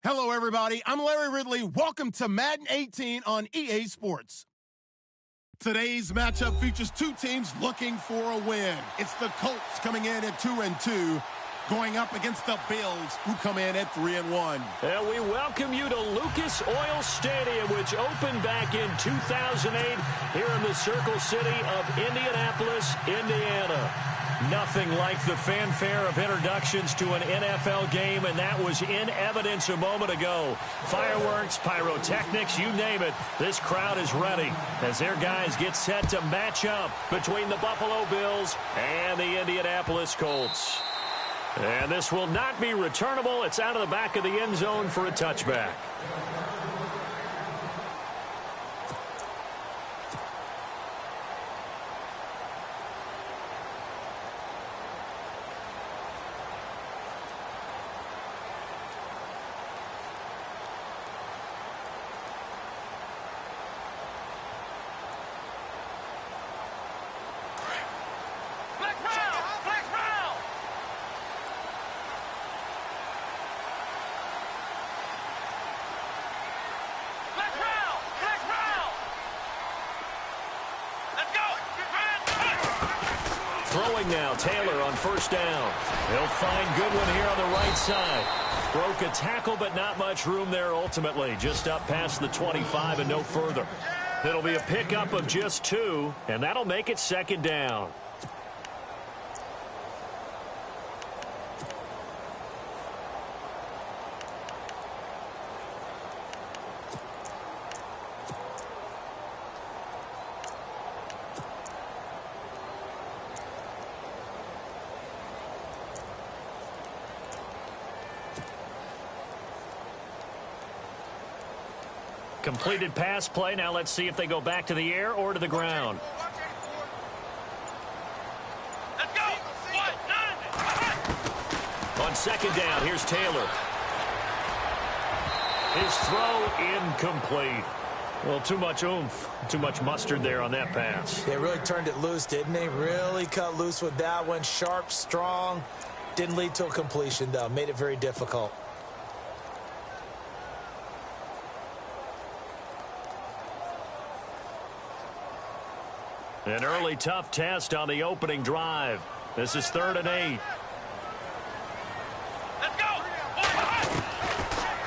Hello, everybody. I'm Larry Ridley. Welcome to Madden 18 on EA Sports. Today's matchup features two teams looking for a win. It's the Colts coming in at 2-2, going up against the Bills, who come in at 3-1. And we welcome you to Lucas Oil Stadium, which opened back in 2008 here in the Circle City of Indianapolis, Indiana. Nothing like the fanfare of introductions to an NFL game, and that was in evidence a moment ago. Fireworks, pyrotechnics, you name it. This crowd is ready as their guys get set to match up between the Buffalo Bills and the Indianapolis Colts. And this will not be returnable. It's out of the back of the end zone for a touchback. Throwing now, Taylor on first down. He'll find Goodwin here on the right side. Broke a tackle, but not much room there ultimately. Just up past the 25 and no further. It'll be a pickup of just 2, and that'll make it second down. Completed pass play. Now let's see if they go back to the air or to the ground. Let's go. On second down, here's Taylor. His throw incomplete. Well, too much oomph, too much mustard there on that pass. They really turned it loose, didn't they? Really cut loose with that one. Sharp, strong. Didn't lead to a completion, though. Made it very difficult. An early tough test on the opening drive. This is 3rd and 8. Let's go.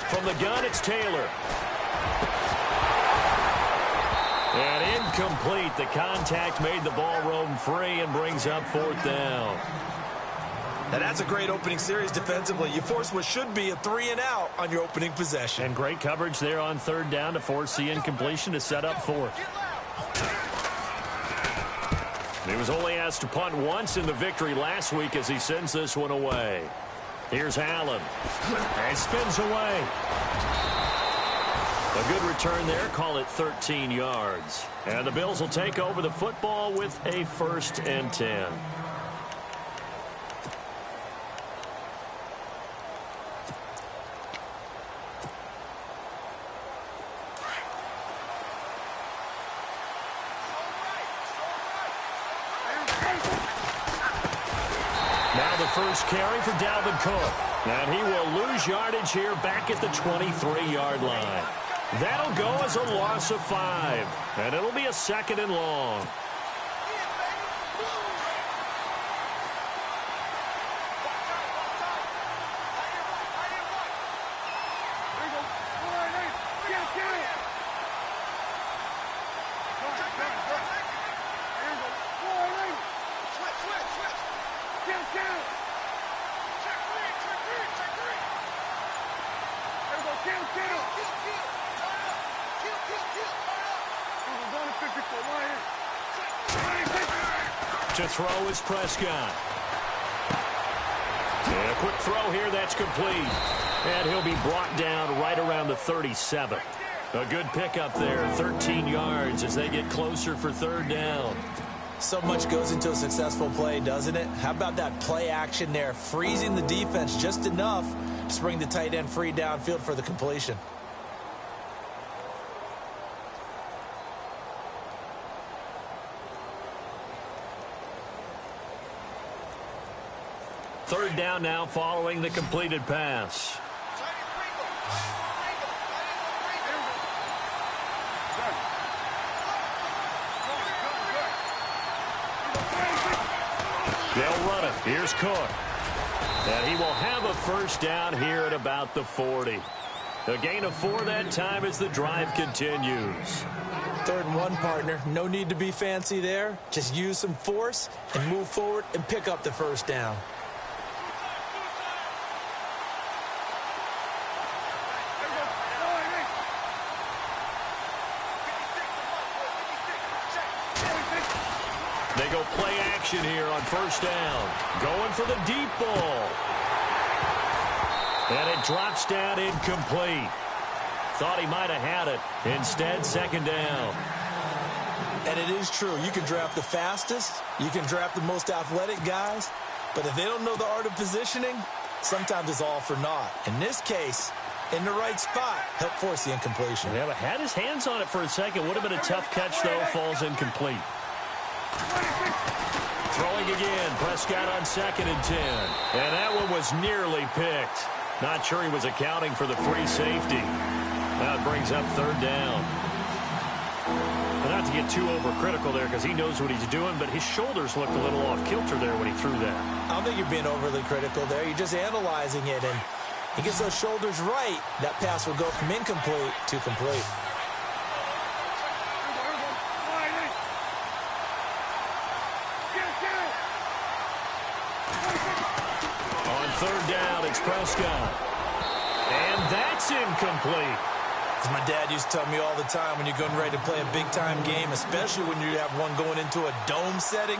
From the gun, it's Taylor. And incomplete. The contact made the ball roam free and brings up 4th down. Now that's a great opening series defensively. You force what should be a 3-and-out on your opening possession. And great coverage there on 3rd down to force the incompletion to set up 4th. He was only asked to punt once in the victory last week as he sends this one away. Here's Allen. And spins away. A good return there. Call it 13 yards. And the Bills will take over the football with a 1st and 10. Now the first carry for Dalvin Cook. And he will lose yardage here back at the 23-yard line. That'll go as a loss of 5. And it'll be a 2nd and long. To throw is Prescott. And a quick throw here, that's complete. And he'll be brought down right around the 37. A good pickup there, 13 yards as they get closer for 3rd down. So much goes into a successful play, doesn't it? How about that play action there? Freezing the defense just enough to bring the tight end free downfield for the completion. Third down now following the completed pass. They'll run it. Here's Cook. And he will have a first down here at about the 40. A gain of 4 that time as the drive continues. 3rd and 1, partner. No need to be fancy there. Just use some force and move forward and pick up the first down. They go play action here on first down. Going for the deep ball. And it drops down incomplete. Thought he might have had it. Instead, 2nd down. And it is true. You can draft the fastest. You can draft the most athletic guys. But if they don't know the art of positioning, sometimes it's all for naught. In this case, in the right spot, help force the incompletion. Yeah, but had his hands on it for a second. Would have been a tough catch, though. Falls incomplete. Throwing again. Prescott on 2nd and 10. And that one was nearly picked. Not sure he was accounting for the free safety. Now it brings up 3rd down. And not to get too overcritical there because he knows what he's doing, but his shoulders looked a little off kilter there when he threw that. I don't think you're being overly critical there. You're just analyzing it, and he gets those shoulders right. That pass will go from incomplete to complete. On 3rd down, it's Prescott. And that's incomplete. As my dad used to tell me all the time, when you're getting ready to play a big-time game, especially when you have one going into a dome setting,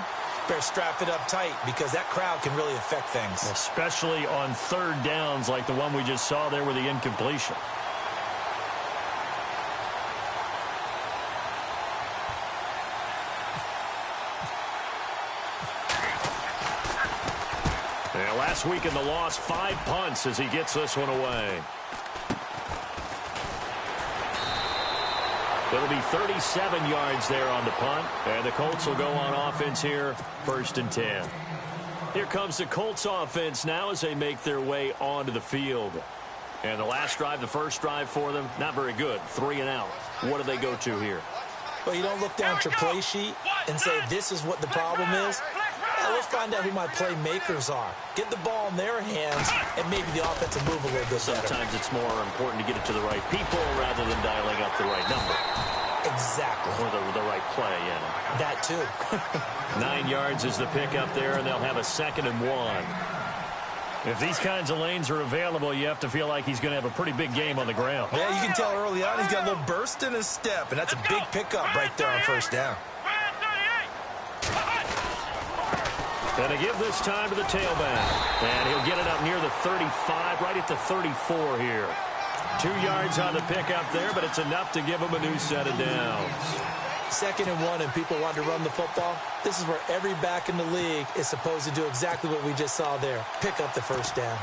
better strap it up tight because that crowd can really affect things. Especially on 3rd downs like the one we just saw there with the incompletion. And last week in the loss, 5 punts as he gets this one away. It'll be 37 yards there on the punt. And the Colts will go on offense here, 1st and 10. Here comes the Colts offense now as they make their way onto the field. And the last drive, the first drive for them, not very good. 3 and out. What do they go to here? Well, you don't look down at your play sheet and say, this is what the problem is. Let's find out who my playmakers are. Get the ball in their hands, and maybe the offense will move a little bit better. Sometimes it's more important to get it to the right people rather than dialing up the right number. Exactly. Or the right play, yeah. That too. 9 yards is the pickup there, and they'll have a 2nd and 1. If these kinds of lanes are available, you have to feel like he's going to have a pretty big game on the ground. Yeah, you can tell early on he's got a little burst in his step, and that's a big pickup right there on 1st down. And to give this time to the tailback. And he'll get it up near the 35, right at the 34 here. 2 yards on the pickup there, but it's enough to give him a new set of downs. 2nd and 1, and people want to run the football. This is where every back in the league is supposed to do exactly what we just saw there. Pick up the 1st down.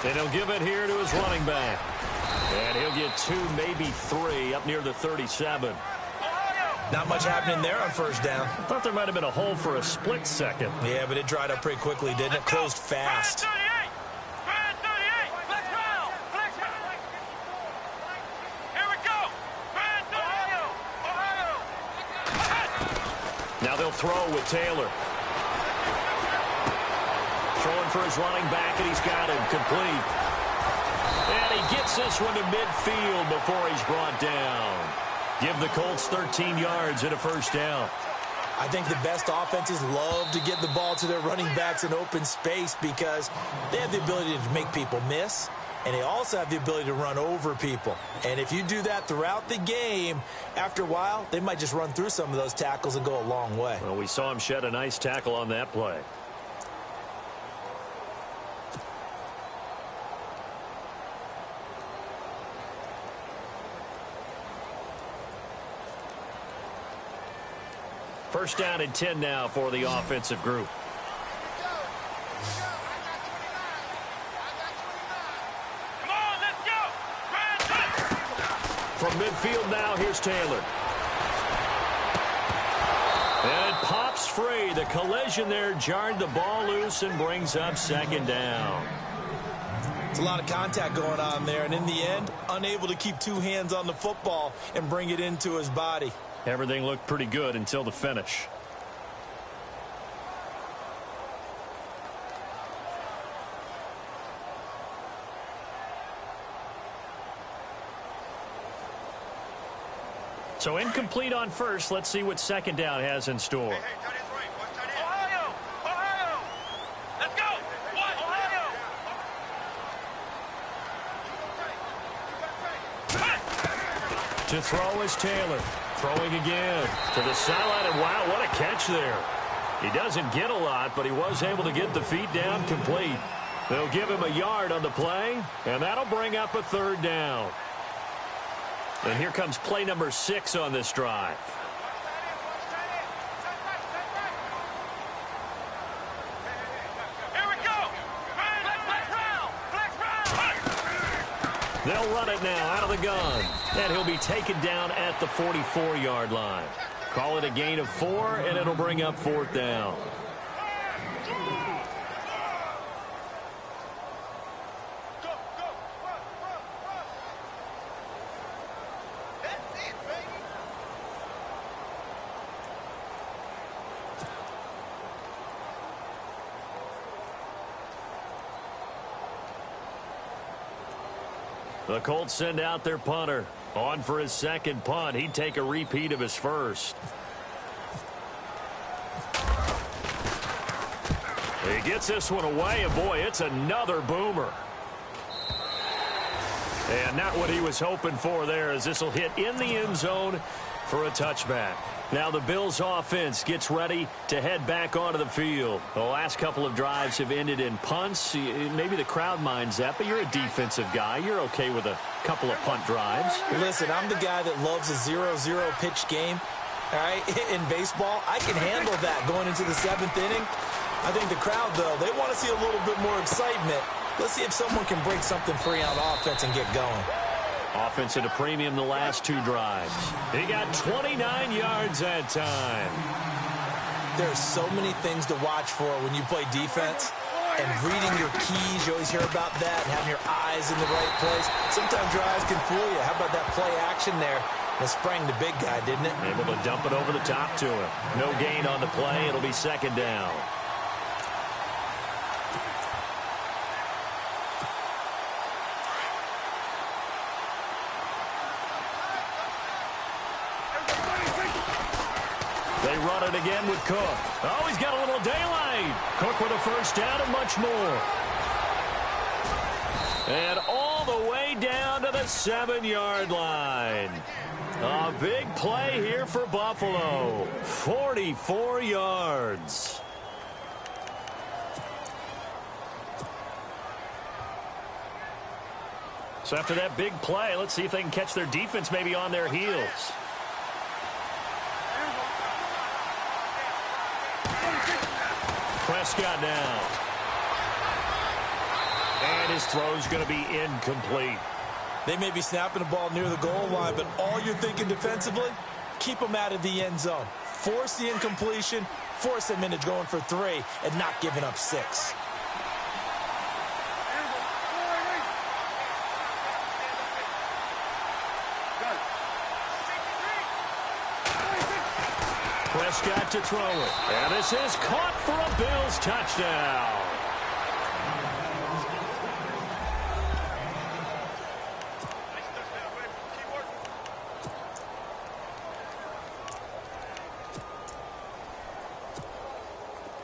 And he'll give it here to his running back. And he'll get 2, maybe 3, up near the 37. Not much happening there on 1st down. I thought there might have been a hole for a split second. Yeah, but it dried up pretty quickly, didn't it? Closed fast. Now they'll throw with Taylor. Throwing for his running back, and he's got him complete. And he gets this one to midfield before he's brought down. Give the Colts 13 yards and a 1st down. I think the best offenses love to get the ball to their running backs in open space because they have the ability to make people miss, and they also have the ability to run over people. And if you do that throughout the game, after a while, they might just run through some of those tackles and go a long way. Well, we saw him shed a nice tackle on that play. First down and 10 now for the offensive group. From midfield now, here's Taylor. And it pops free. The collision there jarred the ball loose and brings up second down. It's a lot of contact going on there, and in the end, unable to keep two hands on the football and bring it into his body. Everything looked pretty good until the finish. So incomplete on first. Let's see what second down has in store. Ohio! Ohio! Let's go! Ohio! To throw is Taylor. Throwing again to the sideline, and wow, what a catch there. He doesn't get a lot, but he was able to get the feet down complete. They'll give him a yard on the play, and that'll bring up a third down. And here comes play number 6 on this drive. Here we go! Flex round! They'll run it now out of the gun. And he'll be taken down at the 44-yard line. Call it a gain of 4, and it'll bring up fourth down. The Colts send out their punter. On for his second punt. He'd take a repeat of his first. He gets this one away, and boy, it's another boomer. And not what he was hoping for there, as this will hit in the end zone for a touchback. Now the Bills offense gets ready to head back onto the field. The last couple of drives have ended in punts. Maybe the crowd minds that, but you're a defensive guy. You're okay with a couple of punt drives. Listen, I'm the guy that loves a 0-0 pitch game. All right, in baseball, I can handle that going into the 7th inning. I think the crowd, though, they want to see a little bit more excitement. Let's see if someone can break something free on offense and get going. Offense at a premium the last 2 drives. He got 29 yards that time. There's so many things to watch for when you play defense. And reading your keys, you always hear about that, and having your eyes in the right place. Sometimes your eyes can fool you. How about that play action there? It sprang the big guy, didn't it? Able to dump it over the top to him. No gain on the play. It'll be second down. They run it again with Cook. Oh, he's got a little daylight. Cook with a first down and much more. And all the way down to the 7-yard line. A big play here for Buffalo. 44 yards. So after that big play, let's see if they can catch their defense maybe on their heels. Prescott now. And his throw's going to be incomplete. They may be snapping the ball near the goal line, but all you're thinking defensively, keep them out of the end zone. Force the incompletion, force them into going for 3, and not giving up 6. Prescott to throw it. And this is caught for a Bills touchdown.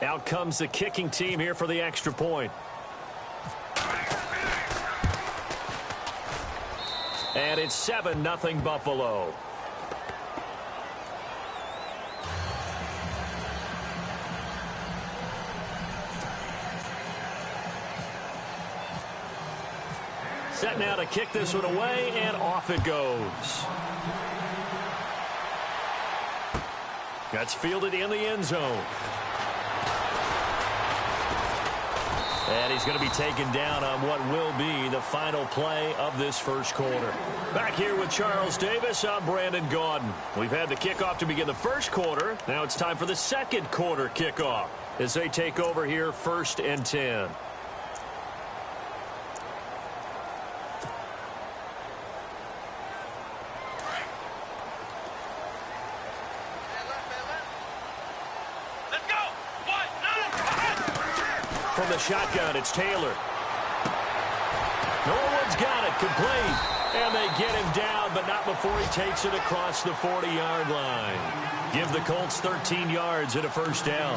Out comes the kicking team here for the extra point. And it's 7-0 Buffalo. Set now to kick this one away, and off it goes. That's fielded in the end zone. And he's going to be taken down on what will be the final play of this first quarter. Back here with Charles Davis, I'm Brandon Gaudin. We've had the kickoff to begin the first quarter. Now it's time for the second quarter kickoff as they take over here 1st and 10. From the shotgun, it's Taylor. Norwood's got it, complete. And they get him down, but not before he takes it across the 40-yard line. Give the Colts 13 yards and a first down.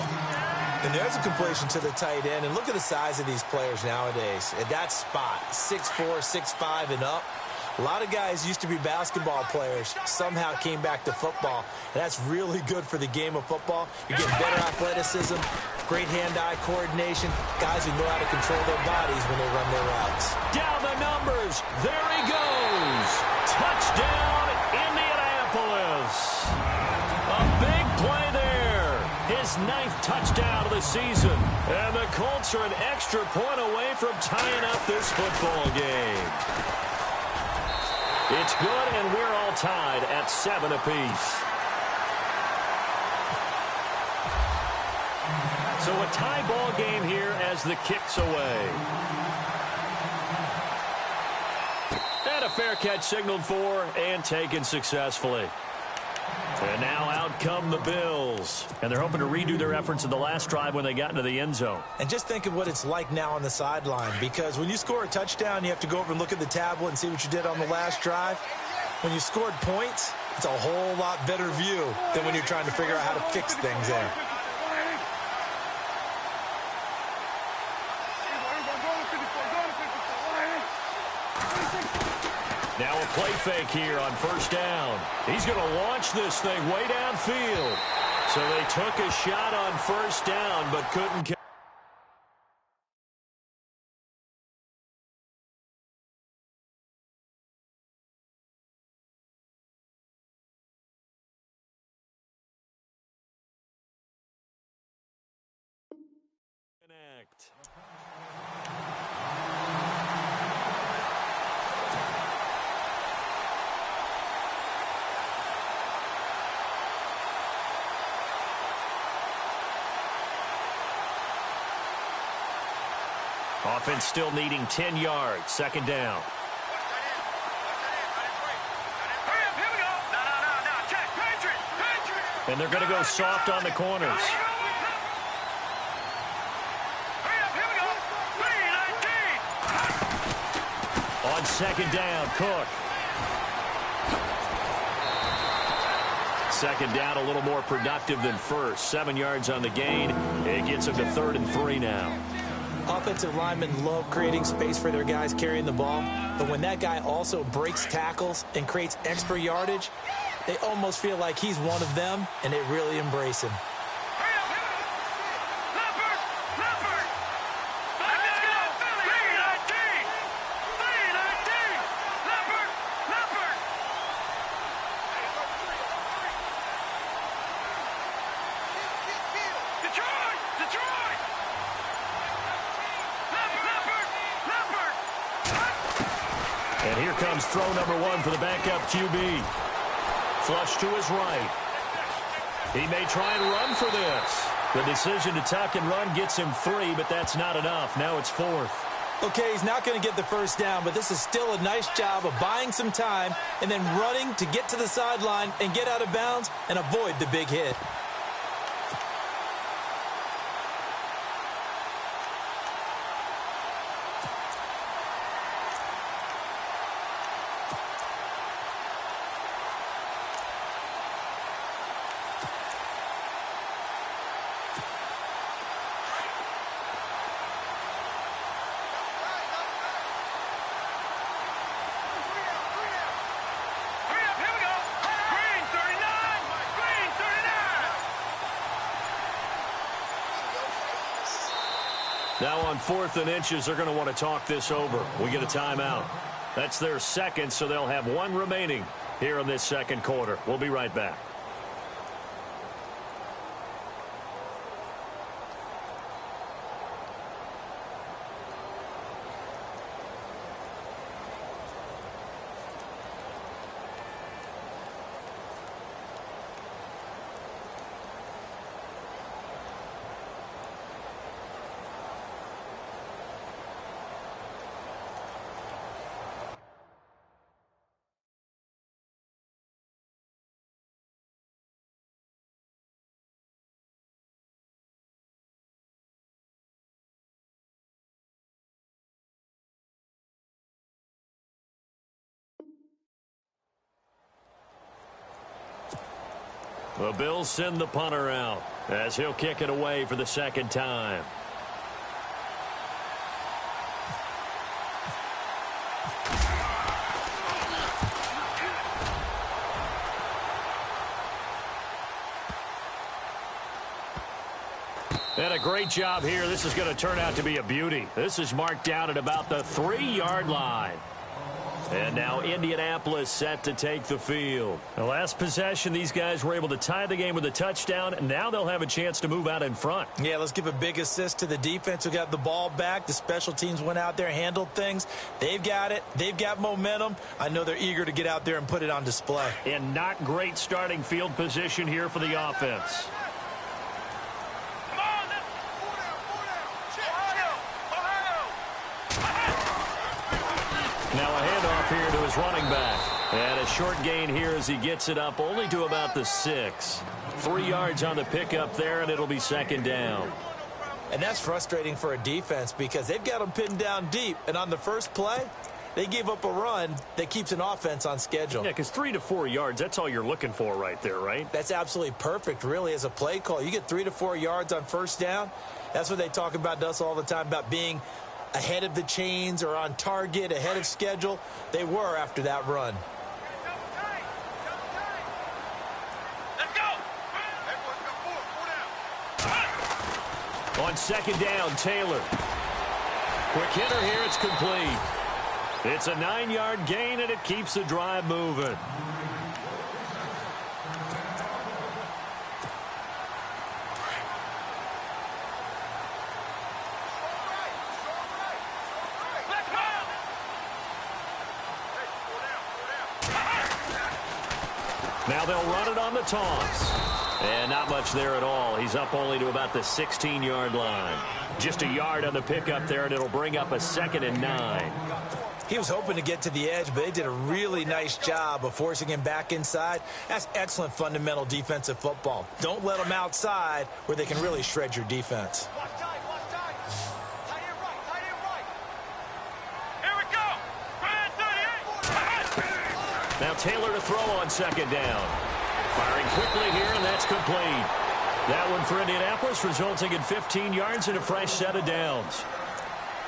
And there's a completion to the tight end. And look at the size of these players nowadays. At that spot, 6'4", 6'5", and up. A lot of guys used to be basketball players, somehow came back to football. And that's really good for the game of football. You get better athleticism, great hand-eye coordination, guys who know how to control their bodies when they run their routes. Down the numbers. There he goes. Touchdown, Indianapolis. A big play there. His 9th touchdown of the season. And the Colts are an extra point away from tying up this football game. It's good, and we're all tied at 7 apiece. So a tie ball game here as the kick's away. And a fair catch signaled for and taken successfully. And now out come the Bills. And they're hoping to redo their efforts in the last drive when they got into the end zone. And just think of what it's like now on the sideline, because when you score a touchdown, you have to go over and look at the tablet and see what you did on the last drive. When you scored points, it's a whole lot better view than when you're trying to figure out how to fix things there. Now a play fake here on first down. He's going to launch this thing way downfield. So they took a shot on first down but couldn't catch. Offense still needing 10 yards. Second down. And they're going to go soft on the corners. On second down, Cook. Second down a little more productive than first. 7 yards on the gain. It gets them to 3rd and 3 now. Offensive linemen love creating space for their guys carrying the ball, but when that guy also breaks tackles and creates extra yardage, they almost feel like he's one of them, and they really embrace him. And here comes throw number 1 for the backup QB. Flush to his right. He may try and run for this. The decision to tuck and run gets him 3, but that's not enough. Now it's 4th. Okay, he's not going to get the first down, but this is still a nice job of buying some time and then running to get to the sideline and get out of bounds and avoid the big hit. Now on 4th and inches, they're going to want to talk this over. We get a timeout. That's their second, so they'll have 1 remaining here in this second quarter. We'll be right back. The Bills send the punter out as he'll kick it away for the second time. And a great job here. This is going to turn out to be a beauty. This is marked down at about the 3-yard line. And now Indianapolis set to take the field. The last possession, these guys were able to tie the game with a touchdown. And now they'll have a chance to move out in front. Yeah, let's give a big assist to the defense who got the ball back. The special teams went out there, handled things. They've got it. They've got momentum. I know they're eager to get out there and put it on display. And not great starting field position here for the offense. Now a handoff here to his running back. And a short gain here as he gets it up only to about the 6. 3 yards on the pickup there, and it'll be second down. And that's frustrating for a defense because they've got them pinned down deep. And on the first play, they gave up a run that keeps an offense on schedule. Yeah, because 3 to 4 yards, that's all you're looking for right there, right? That's absolutely perfect, really, as a play call. You get 3 to 4 yards on first down. That's what they talk about to us all the time, about being ahead of the chains or on target, ahead of schedule. They were after that run. Let's go. On second down, Taylor. Quick hitter here, it's complete. It's a 9-yard gain, and it keeps the drive moving. Now they'll run it on the toss. And not much there at all. He's up only to about the 16-yard line. Just a yard on the pickup there, and it'll bring up a 2nd and 9. He was hoping to get to the edge, but they did a really nice job of forcing him back inside. That's excellent fundamental defensive football. Don't let them outside where they can really shred your defense. Watch time. Tight end right. Here we go. Brand 38. Now Taylor to throw on second down. Firing quickly here, and that's complete. That one for Indianapolis, resulting in 15 yards and a fresh set of downs.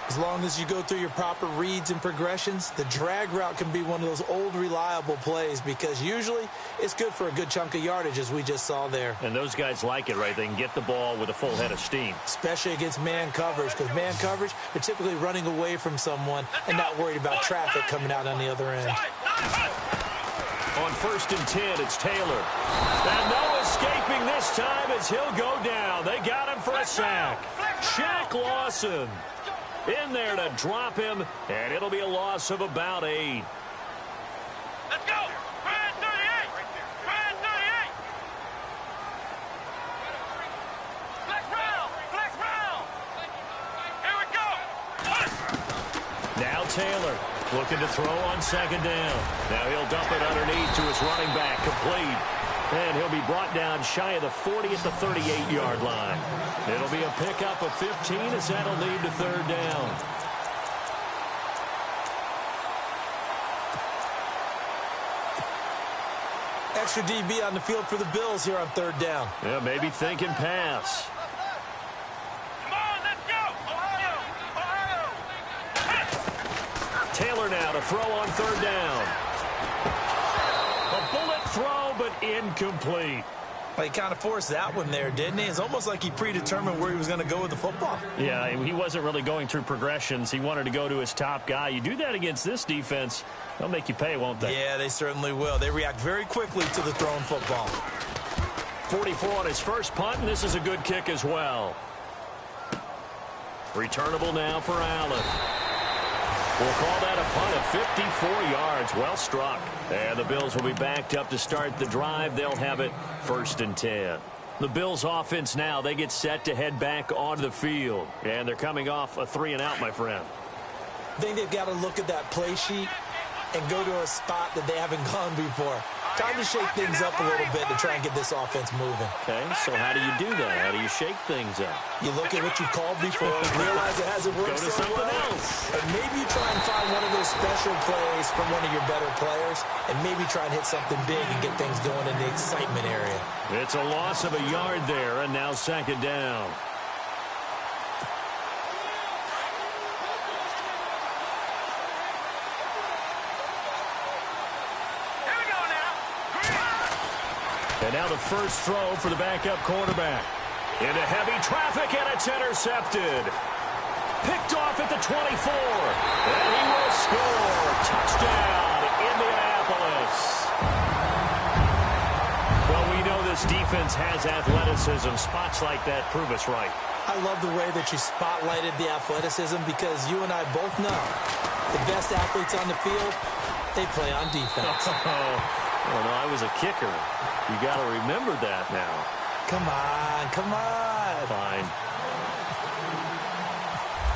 As long as you go through your proper reads and progressions, the drag route can be one of those old reliable plays because usually it's good for a good chunk of yardage, as we just saw there. And those guys like it, right? They can get the ball with a full head of steam. Especially against man coverage, because man coverage, they're typically running away from someone and not worried about traffic coming out on the other end. On 1st and 10, it's Taylor. And no escaping this time as he'll go down. They got him for a sack. Shaq Lawson in there to drop him, and it'll be a loss of about 8. Let's go. Brand 38. Brand 38. Flex round. Here we go. Now Taylor looking to throw on second down. Now he'll dump it underneath to his running back, complete. And he'll be brought down shy of the 40 at the 38-yard line. It'll be a pickup of 15 as that'll lead to third down. Extra DB on the field for the Bills here on third down. Yeah, maybe thinking pass. Come on, let's go. Ohio. Taylor now to throw on third down. A bullet throw, but incomplete. Well, he kind of forced that one there, didn't he? It's almost like he predetermined where he was going to go with the football. Yeah, he wasn't really going through progressions. He wanted to go to his top guy. You do that against this defense, they'll make you pay, won't they? Yeah, they certainly will. They react very quickly to the thrown football. 44 on his first punt, and this is a good kick as well. Returnable now for Allen. We'll call that a punt of 54 yards. Well struck. And the Bills will be backed up to start the drive. They'll have it 1st and 10. The Bills offense now, they get set to head back onto the field. And they're coming off a 3-and-out, my friend. I think they've got to look at that play sheet and go to a spot that they haven't gone before. Time to shake things up a little bit to try and get this offense moving. Okay, so how do you do that? How do you shake things up? You look at what you called before, realize it hasn't worked Go to so something well, else. and maybe you try and find one of those special plays from one of your better players, and maybe try and hit something big and get things going in the excitement area. It's a loss of a yard there, and now second down. And now the first throw for the backup quarterback. Into heavy traffic, and it's intercepted. Picked off at the 24. And he will score. Touchdown, Indianapolis. Well, we know this defense has athleticism. Spots like that prove us right. I love the way that you spotlighted the athleticism because you and I both know the best athletes on the field, they play on defense. Well, no, I was a kicker. You got to remember that now. Come on, come on. Fine.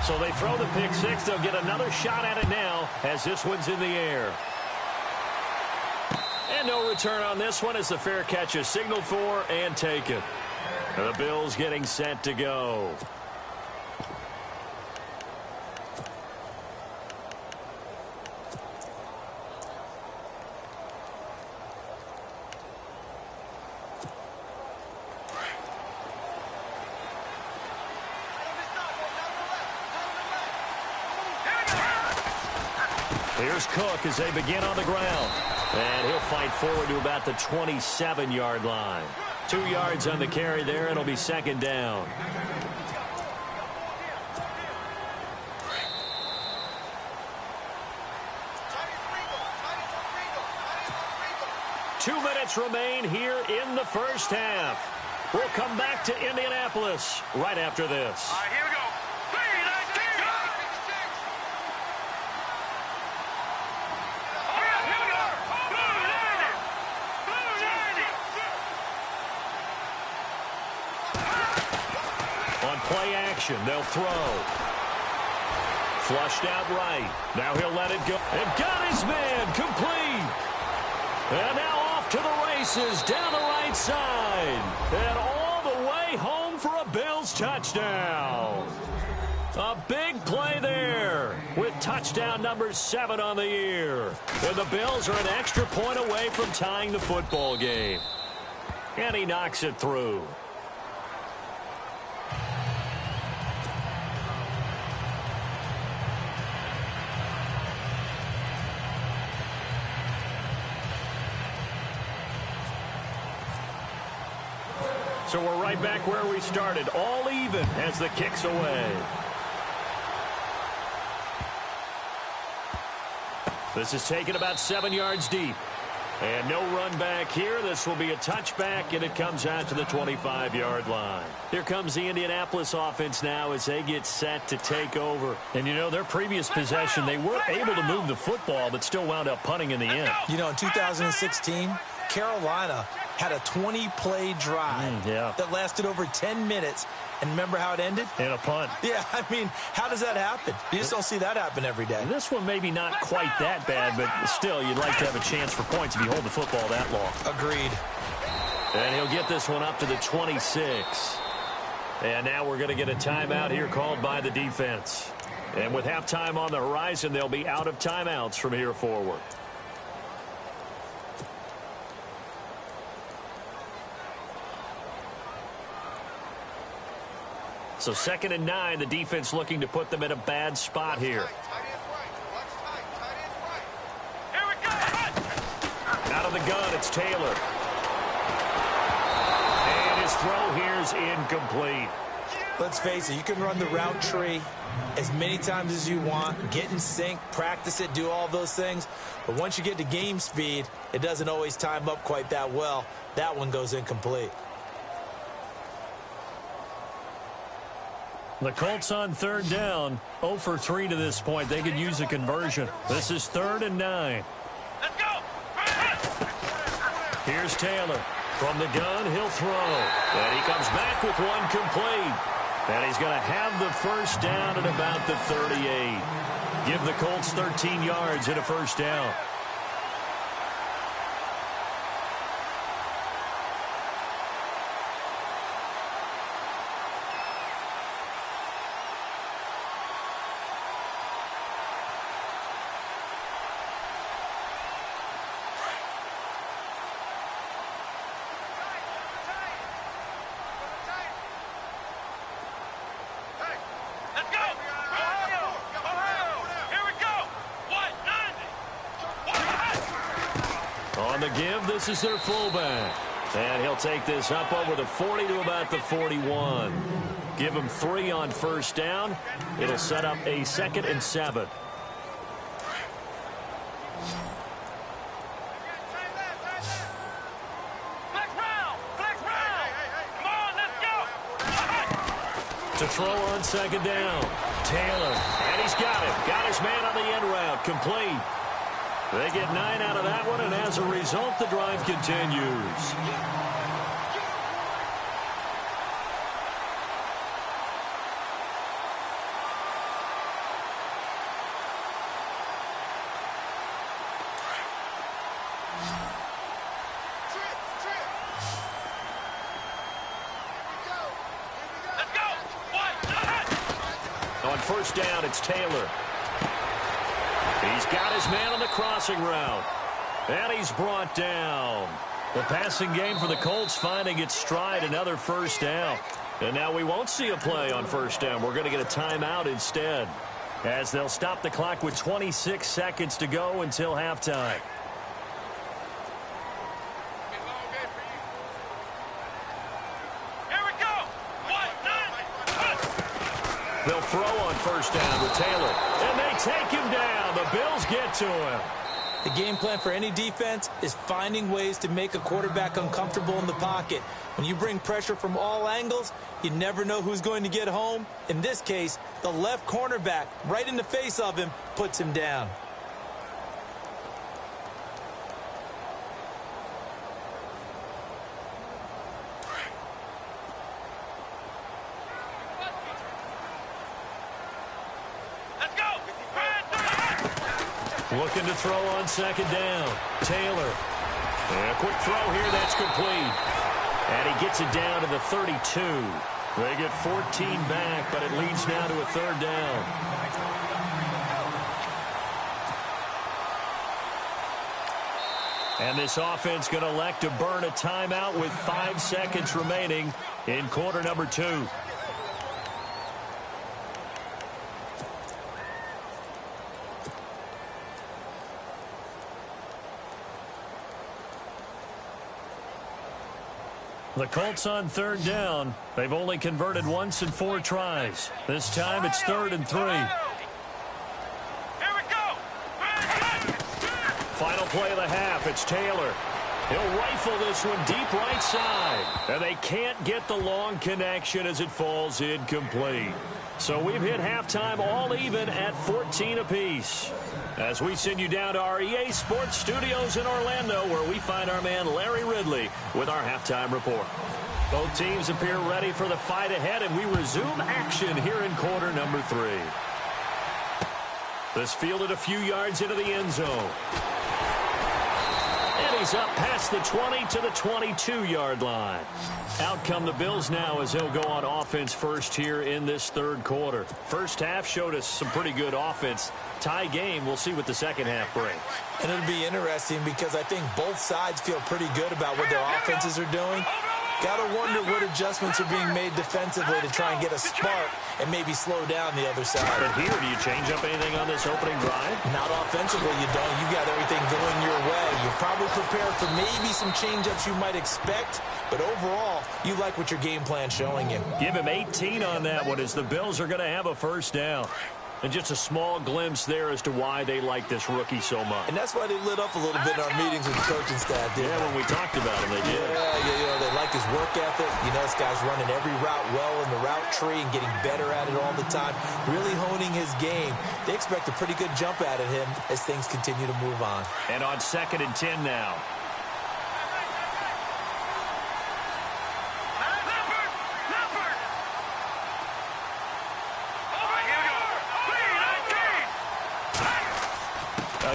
So they throw the pick six. They'll get another shot at it now as this one's in the air. And no return on this one as the fair catch is signaled for and taken. The Bills getting set to go. Here's Cook as they begin on the ground. And he'll fight forward to about the 27-yard line. 2 yards on the carry there. It'll be second down. Two minutes remain here in the first half. We'll come back to Indianapolis right after this. All right, here we go. 3-19. All right, here we go. On play action, they'll throw. Flushed out right. Now he'll let it go. And got his man complete. And now off to the races down the right side. And all the way home for a Bills touchdown. A big play there with touchdown number 7 on the year. And the Bills are an extra point away from tying the football game. And he knocks it through. So we're right back where we started, all even as the kick's away. This is taken about 7 yards deep. And no run back here. This will be a touchback, and it comes out to the 25-yard line. Here comes the Indianapolis offense now as they get set to take over. And, you know, their previous possession, they were able to move the football, but still wound up punting in the end. You know, in 2016, Carolina had a 20-play drive that lasted over 10 minutes. And remember how it ended? In a punt. Yeah, I mean, how does that happen? You just don't see that happen every day. This one maybe not quite that bad, but still, you'd like to have a chance for points if you hold the football that long. Agreed. And he'll get this one up to the 26. And now we're going to get a timeout here called by the defense. And with halftime on the horizon, they'll be out of timeouts from here forward. So 2nd and 9, the defense looking to put them in a bad spot here. Out of the gun, it's Taylor. And his throw here's incomplete. Let's face it, you can run the route tree as many times as you want, get in sync, practice it, do all those things. But once you get to game speed, it doesn't always time up quite that well. That one goes incomplete. The Colts on 3rd down, 0 for 3 to this point. They could use a conversion. This is 3rd and 9. Let's go. Here's Taylor. From the gun, he'll throw. And he comes back with one complete. And he's going to have the first down at about the 38. Give the Colts 13 yards and a first down. On the give, this is their fullback. And he'll take this up over the 40 to about the 41. Give him 3 on first down. It'll set up a 2nd and 7. To throw on 2nd down. Taylor, and he's got it. Got his man on the end route. Complete. They get 9 out of that one, and as a result, the drive continues. On first down, it's Taylor. He's got his man on the crossing route. And he's brought down. The passing game for the Colts finding its stride, another first down. And now we won't see a play on first down. We're going to get a timeout instead, as they'll stop the clock with 26 seconds to go until halftime. They'll throw on first down with Taylor. And they take him down. The Bills get to him. The game plan for any defense is finding ways to make a quarterback uncomfortable in the pocket. When you bring pressure from all angles, you never know who's going to get home. In this case, the left cornerback, right in the face of him, puts him down. Looking to throw on 2nd down. Taylor. And a quick throw here, that's complete. And he gets it down to the 32. They get 14 back, but it leads now to a 3rd down. And this offense going to elect to burn a timeout with 5 seconds remaining in quarter number 2. The Colts on 3rd down. They've only converted once in 4 tries. This time it's 3rd and 3. Here we go. Final play of the half. It's Taylor. He'll rifle this one deep right side. And they can't get the long connection as it falls incomplete. So we've hit halftime all even at 14 apiece. As we send you down to our EA Sports Studios in Orlando, where we find our man Larry Ridley with our halftime report. Both teams appear ready for the fight ahead, and we resume action here in quarter number 3. This fielded a few yards into the end zone. And he's up past the 20 to the 22-yard line. Out come the Bills now as they'll go on offense first here in this 3rd quarter. First half showed us some pretty good offense. Tie game. We'll see what the second half brings. And it'll be interesting because I think both sides feel pretty good about what their offenses are doing. Got to wonder what adjustments are being made defensively to try and get a spark and maybe slow down the other side. But here, do you change up anything on this opening drive? Not offensively, you don't. You got everything going your way. You're probably prepared for maybe some change-ups you might expect, but overall, you like what your game plan's showing you. Give him 18 on that one as the Bills are going to have a first down. And just a small glimpse there as to why they like this rookie so much. And that's why they lit up a little bit in our meetings with the coaching staff. Yeah, when we talked about him, they did. Yeah, they like his work ethic. You know, this guy's running every route well in the route tree and getting better at it all the time, really honing his game. They expect a pretty good jump out of him as things continue to move on. And on 2nd and 10 now.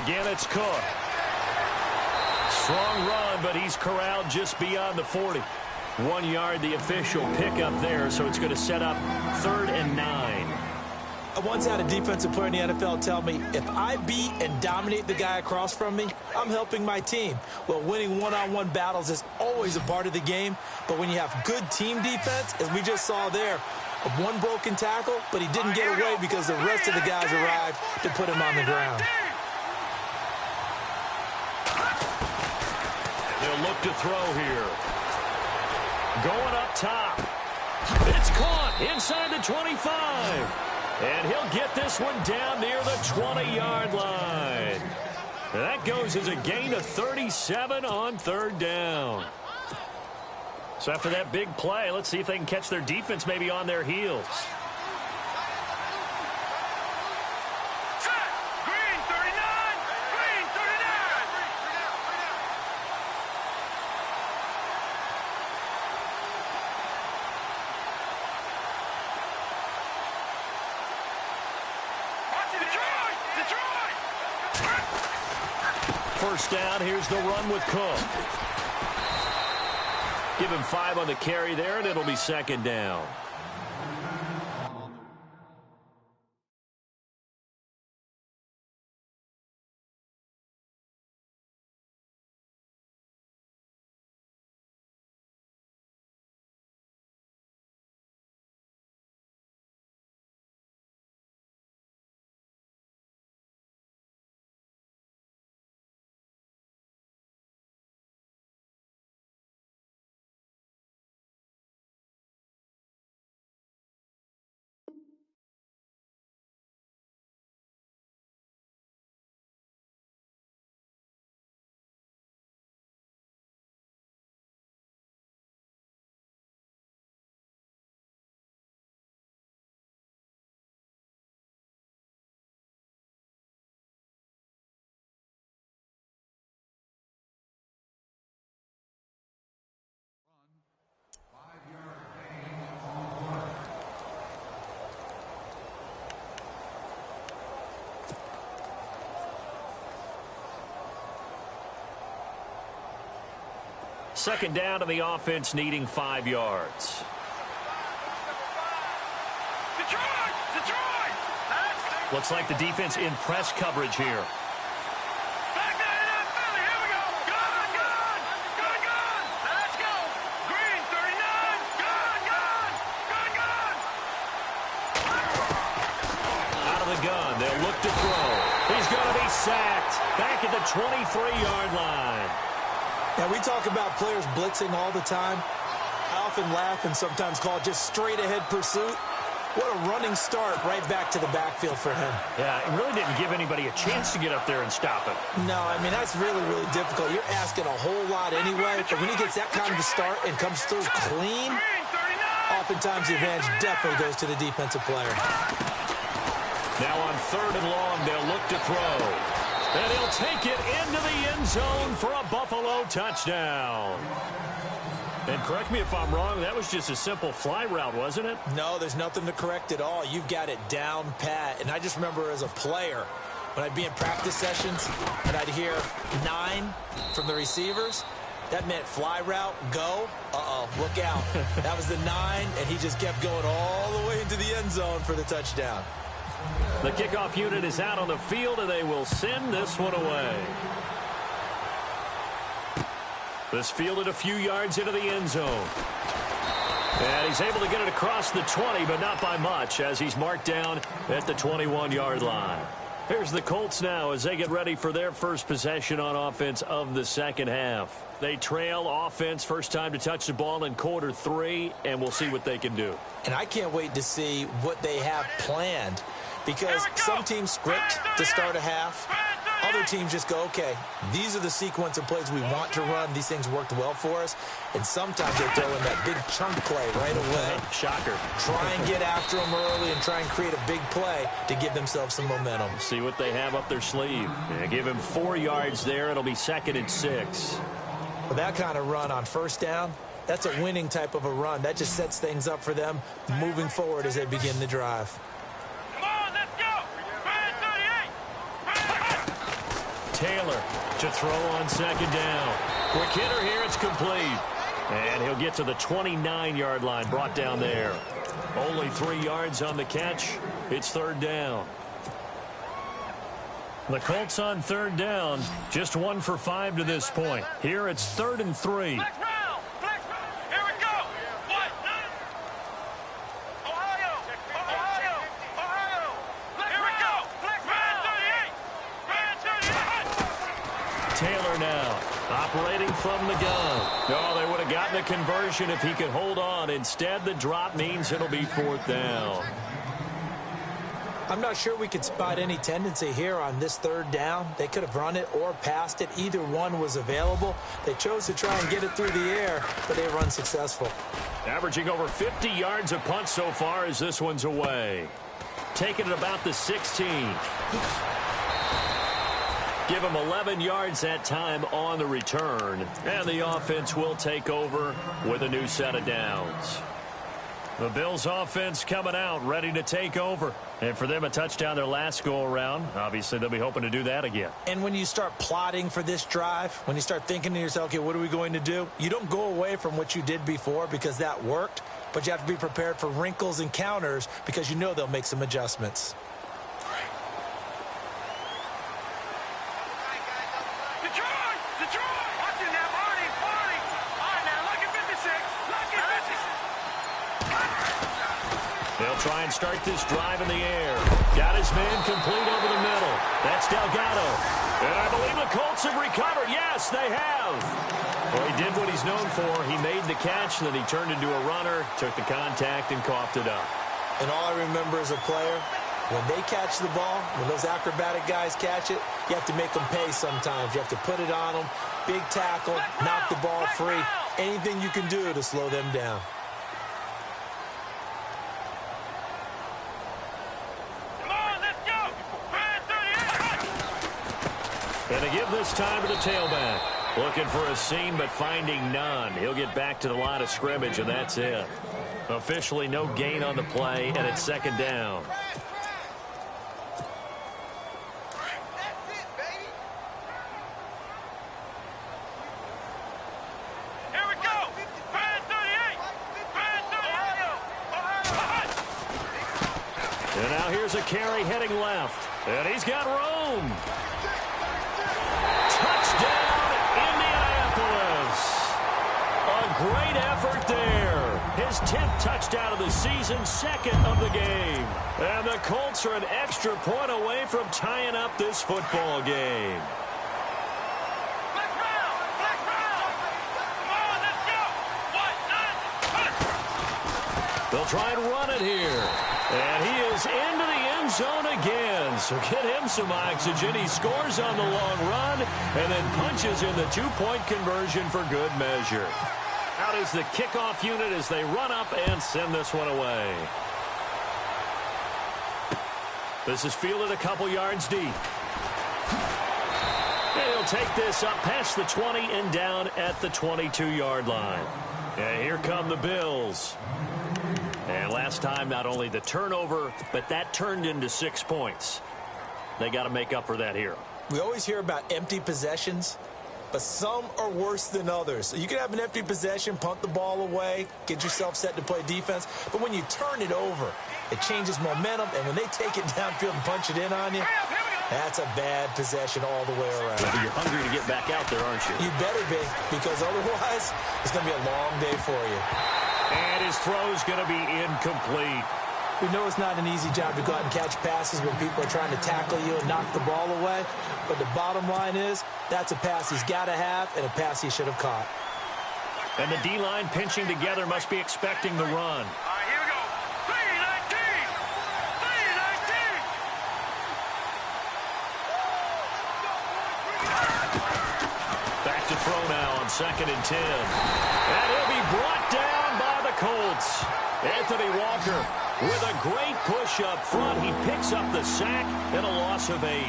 Again, it's Cook. Strong run, but he's corralled just beyond the 40. 1 yard, the official pickup there, so it's going to set up 3rd and 9. I once had a defensive player in the NFL tell me, if I beat and dominate the guy across from me, I'm helping my team. Well, winning one-on-one battles is always a part of the game, but when you have good team defense, as we just saw there, one broken tackle, but he didn't get away because the rest of the guys arrived to put him on the ground. They'll look to throw here. Going up top. It's caught inside the 25. And he'll get this one down near the 20-yard line. That goes as a gain of 37 on third down. So after that big play, let's see if they can catch their defense maybe on their heels. First down, here's the run with Cook. Give him 5 on the carry there, and it'll be second down. Second down to the offense, needing 5 yards. Detroit! Looks like the defense in press coverage here. Back there, Philly, here we go. Gun! Let's go. Green, 39. Gun! Out of the gun, they'll look to throw. He's going to be sacked back at the 23-yard line. Now, we talk about players blitzing all the time. I often laugh and sometimes call it just straight-ahead pursuit. What a running start right back to the backfield for him. Yeah, it really didn't give anybody a chance to get up there and stop it. No, I mean, that's really, really difficult. You're asking a whole lot anyway, but when he gets that kind of a start and comes through clean, oftentimes the advantage definitely goes to the defensive player. Now on 3rd and long, they'll look to throw. And he'll take it into the end zone for a Buffalo touchdown. And correct me if I'm wrong, that was just a simple fly route, wasn't it? No, there's nothing to correct at all. You've got it down pat. And I just remember as a player, when I'd be in practice sessions and I'd hear 9 from the receivers, that meant fly route, go. Uh-oh, look out. That was the 9, and he just kept going all the way into the end zone for the touchdown. The kickoff unit is out on the field, and they will send this one away. This fielded a few yards into the end zone. And he's able to get it across the 20, but not by much, as he's marked down at the 21-yard line. Here's the Colts now as they get ready for their first possession on offense of the second half. They trail offense, first time to touch the ball in quarter 3, and we'll see what they can do. And I can't wait to see what they have planned, because some teams script to start a half. Other teams just go, okay, these are the sequence of plays we want to run. These things worked well for us. And sometimes they throw in that big chunk play right away. Shocker. Try and get after them early and try and create a big play to give themselves some momentum. See what they have up their sleeve. Yeah, give him 4 yards there. It'll be 2nd and 6. With that kind of run on first down, that's a winning type of a run. That just sets things up for them moving forward as they begin the drive. Taylor to throw on 2nd down. Quick hitter here, it's complete. And he'll get to the 29-yard line, brought down there. Only 3 yards on the catch. It's 3rd down. The Colts on 3rd down, just 1 for 5 to this point. Here it's 3rd and 3. Taylor now Operating from the gun. Oh, they would have gotten the conversion if he could hold on. Instead, the drop means it'll be 4th down. I'm not sure we could spot any tendency here on this 3rd down. They could have run it or passed it. Either one was available. They chose to try and get it through the air, but they were unsuccessful. Averaging over 50 yards a punt so far as this one's away. Taking it about the 16. Give him 11 yards that time on the return. And the offense will take over with a new set of downs. The Bills offense coming out, ready to take over. And for them, a touchdown their last go-around. Obviously, they'll be hoping to do that again. And when you start plotting for this drive, when you start thinking to yourself, okay, what are we going to do? You don't go away from what you did before because that worked, but you have to be prepared for wrinkles and counters because you know they'll make some adjustments. They'll try and start this drive in the air. Got his man complete over the middle. That's Delgado. And I believe the Colts have recovered. Yes, they have. Well, he did what he's known for. He made the catch, and then he turned into a runner, took the contact, and coughed it up. And all I remember as a player, when they catch the ball, when those acrobatic guys catch it, you have to make them pay sometimes. You have to put it on them. Big tackle, knock the ball free. Anything you can do to slow them down. And to give this time to the tailback. Looking for a seam, but finding none. He'll get back to the line of scrimmage, and that's it. Officially no gain on the play, and it's 2nd down. Here we go. Brand 38. Brand 38. And now here's a carry heading left. And he's got room. Touchdown, Indianapolis. A great effort there. His 10th touchdown of the season, 2nd of the game. And the Colts are an extra point away from tying up this football game. Flex round. Flex round. Come on, let's go. 1, 9, They'll try and run it here. And he is into the end zone again. So get him some oxygen. He scores on the long run and then punches in the 2-point conversion for good measure. Out is the kickoff unit as they run up and send this one away. This is fielded a couple yards deep. And he'll take this up past the 20 and down at the 22-yard line. And here come the Bills. And last time, not only the turnover, but that turned into 6 points. They got to make up for that here. We always hear about empty possessions, but some are worse than others. So you can have an empty possession, punt the ball away, get yourself set to play defense. But when you turn it over, it changes momentum. And when they take it downfield and punch it in on you, that's a bad possession all the way around. But you're hungry to get back out there, aren't you? You better be, because otherwise it's going to be a long day for you. And his throw's going to be incomplete. We know it's not an easy job to go out and catch passes when people are trying to tackle you and knock the ball away. But the bottom line is, that's a pass he's got to have and a pass he should have caught. And the D-line pinching together must be expecting the run. All right, here we go. 3-19. 3-19. Back to throw now on 2nd and 10. And he'll be brought down by the Colts. Anthony Walker with a great push up front. He picks up the sack and a loss of 8.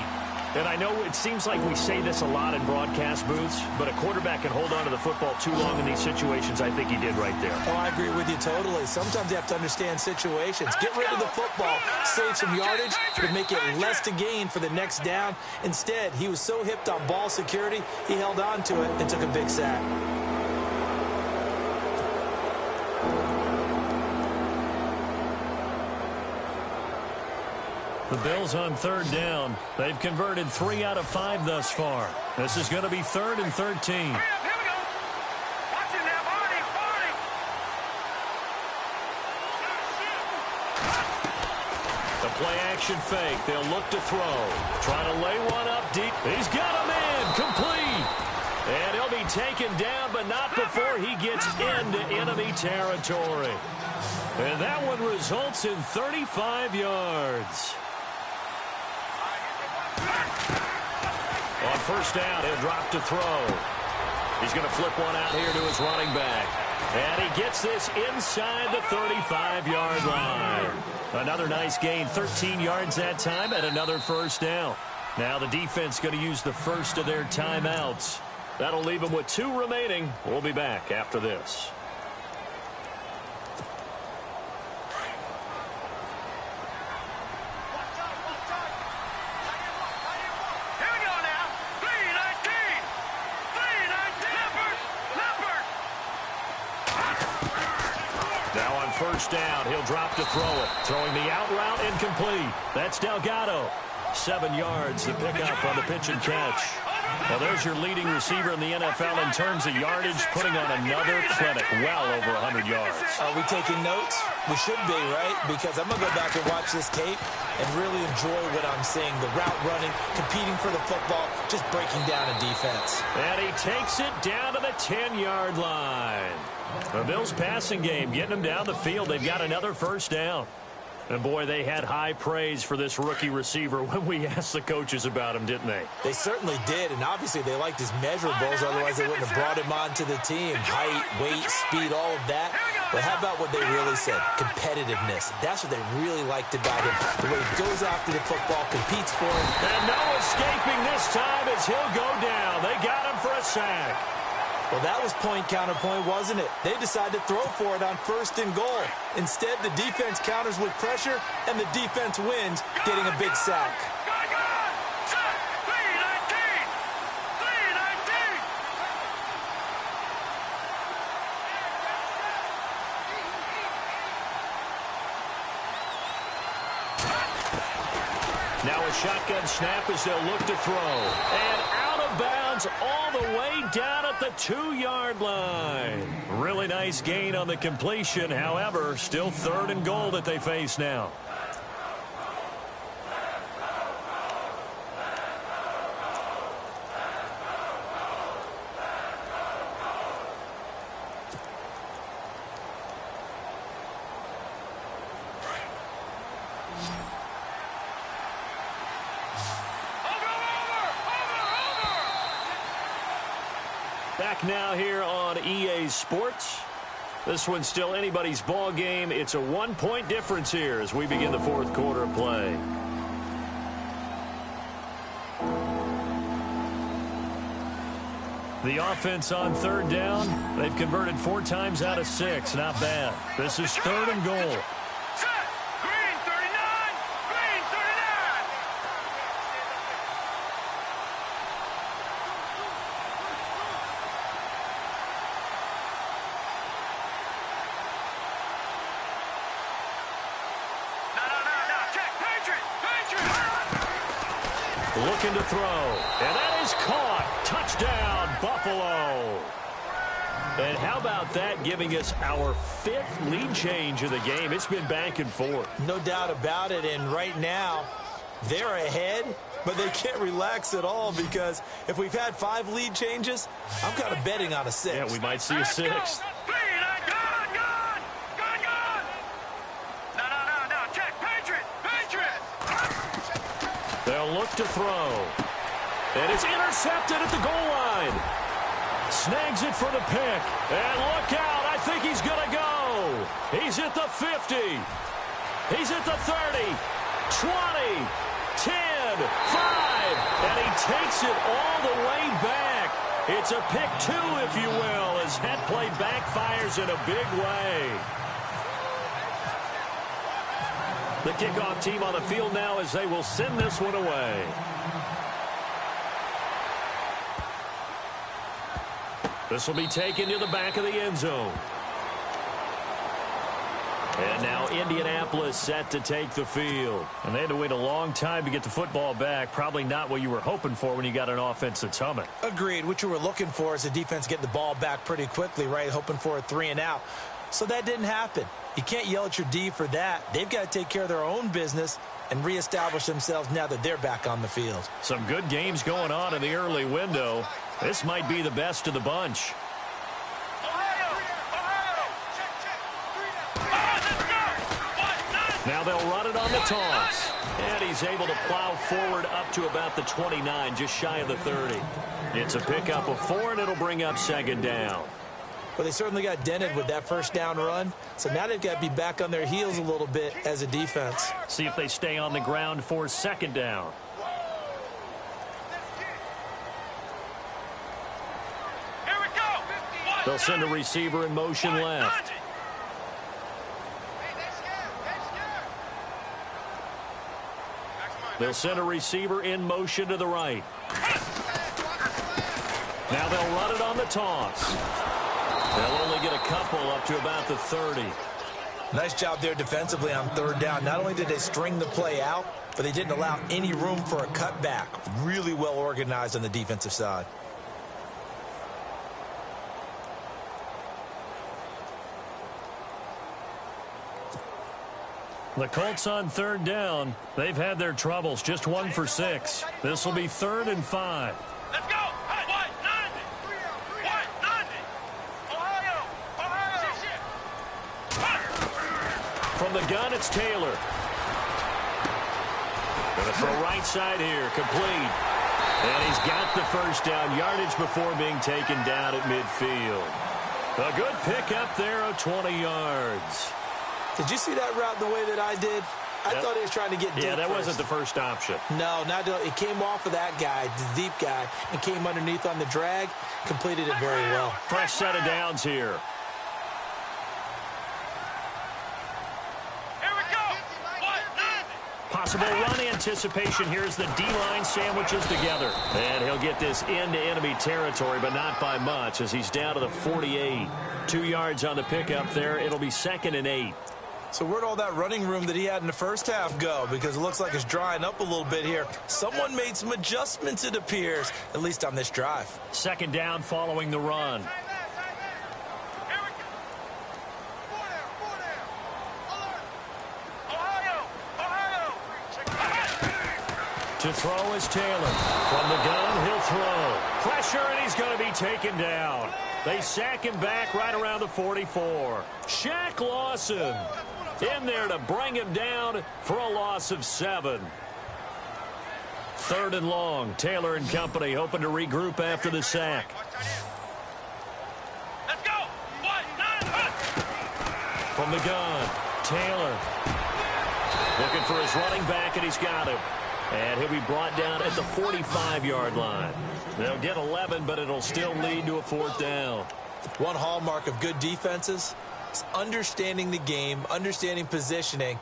And I know it seems like we say this a lot in broadcast booths, but a quarterback can hold on to the football too long in these situations. I think he did right there. Oh, I agree with you totally. Sometimes you have to understand situations. Get rid of the football, save some yardage, but make it less to gain for the next down. Instead, he was so hipped on ball security, he held on to it and took a big sack. The Bills on 3rd down. They've converted 3 out of 5 thus far. This is going to be 3rd and 13. Here we go. Watch it now, Barney. The play action fake. They'll look to throw. Trying to lay one up deep. He's got a man. Complete. And he'll be taken down, but not before he gets into enemy territory. And that one results in 35 yards. On first down, he'll drop to throw. He's going to flip one out here to his running back. And he gets this inside the 35-yard line. Another nice gain, 13 yards that time, and another first down. Now the defense going to use the first of their timeouts. That'll leave them with 2 remaining. We'll be back after this. First down, he'll drop to throw it. Throwing the out route, incomplete. That's Delgado. 7 yards, the pickup on the pitch and catch. Well, there's your leading receiver in the NFL in terms of yardage, putting on another clinic, well over 100 yards. Are we taking notes? We should be, right? Because I'm going to go back and watch this tape and really enjoy what I'm seeing. The route running, competing for the football, just breaking down a defense. And he takes it down to the 10-yard line. The Bills' passing game, getting them down the field. They've got another first down. And, boy, they had high praise for this rookie receiver when we asked the coaches about him, didn't they? They certainly did, and obviously they liked his measurables. Otherwise, they wouldn't have brought him onto the team. Height, weight, speed, all of that. But how about what they really said? Competitiveness. That's what they really liked about him. The way he goes after the football, competes for it. And no escaping this time as he'll go down. They got him for a sack. Well, that was point counterpoint, wasn't it? They decided to throw for it on first and goal. Instead, the defense counters with pressure, and the defense wins, getting a big sack. Now a shotgun snap as they'll look to throw. And out of bounds all the way down at the 2-yard line. Really nice gain on the completion. However, still 3rd and goal that they face now. Back now here on EA Sports. This one's still anybody's ball game. It's a 1-point difference here as we begin the 4th quarter of play. The offense on 3rd down. They've converted 4 times out of 6. Not bad. This is 3rd and goal. Looking to throw, and that is caught. Touchdown, Buffalo. And how about that giving us our 5th lead change of the game? It's been back and forth. No doubt about it, and right now, they're ahead, but they can't relax at all because if we've had 5 lead changes, I'm kind of betting on a 6th. Yeah, we might see a 6th. They'll look to throw. And it's intercepted at the goal line. Snags it for the pick. And look out. I think he's going to go. He's at the 50. He's at the 30. 20. 10. 5. And he takes it all the way back. It's a pick 2, if you will, as that play backfires in a big way. The kickoff team on the field now as they will send this one away. This will be taken to the back of the end zone. And now Indianapolis set to take the field. And they had to wait a long time to get the football back. Probably not what you were hoping for when you got an offense that's humming. Agreed. What you were looking for is the defense getting the ball back pretty quickly, right? Hoping for a 3 and out. So that didn't happen. You can't yell at your D for that. They've got to take care of their own business and reestablish themselves now that they're back on the field. Some good games going on in the early window. This might be the best of the bunch. Now they'll run it on the toss. And he's able to plow forward up to about the 29, just shy of the 30. It's a pickup of 4, and it'll bring up second down. Well, they certainly got dented with that first down run. So now they've got to be back on their heels a little bit as a defense. See if they stay on the ground for second down. Here we go. They'll send a receiver in motion left. They'll send a receiver in motion to the right. Now they'll run it on the toss. They'll only get a couple up to about the 30. Nice job there defensively on third down. Not only did they string the play out, but they didn't allow any room for a cutback. Really well organized on the defensive side. The Colts on third down. They've had their troubles. Just 1 for 6. This will be 3rd and 5. Let's go. White 90. White 90. Ohio. From the gun, it's Taylor. Going to throw right side here. Complete. And he's got the first down yardage before being taken down at midfield. A good pickup there of 20 yards. Did you see that route the way that I did? I thought he was trying to get deep. Yeah, that first. wasn't the first option. No, not it came off of that guy, the deep guy, and came underneath on the drag. Completed it very well. Fresh set of downs here. Here we go. White 90. Possible run anticipation here as the D-line sandwiches together. And he'll get this into enemy territory, but not by much as he's down to the 48. 2 yards on the pickup there. It'll be 2nd and 8. So where'd all that running room that he had in the first half go? Because it looks like it's drying up a little bit here. Someone made some adjustments, it appears, at least on this drive. 2nd down following the run. Here we go. 4 down. Ohio. To throw is Taylor. From the gun, he'll throw. Pressure, and he's going to be taken down. They sack him back right around the 44. Shaq Lawson in there to bring him down for a loss of 7. 3rd and long. Taylor and company hoping to regroup after the sack. Let's go. White 90. From the gun, Taylor looking for his running back, and he's got him. And he'll be brought down at the 45-yard line. They'll get 11, but it'll still lead to a 4th down. One hallmark of good defenses is understanding the game, understanding positioning,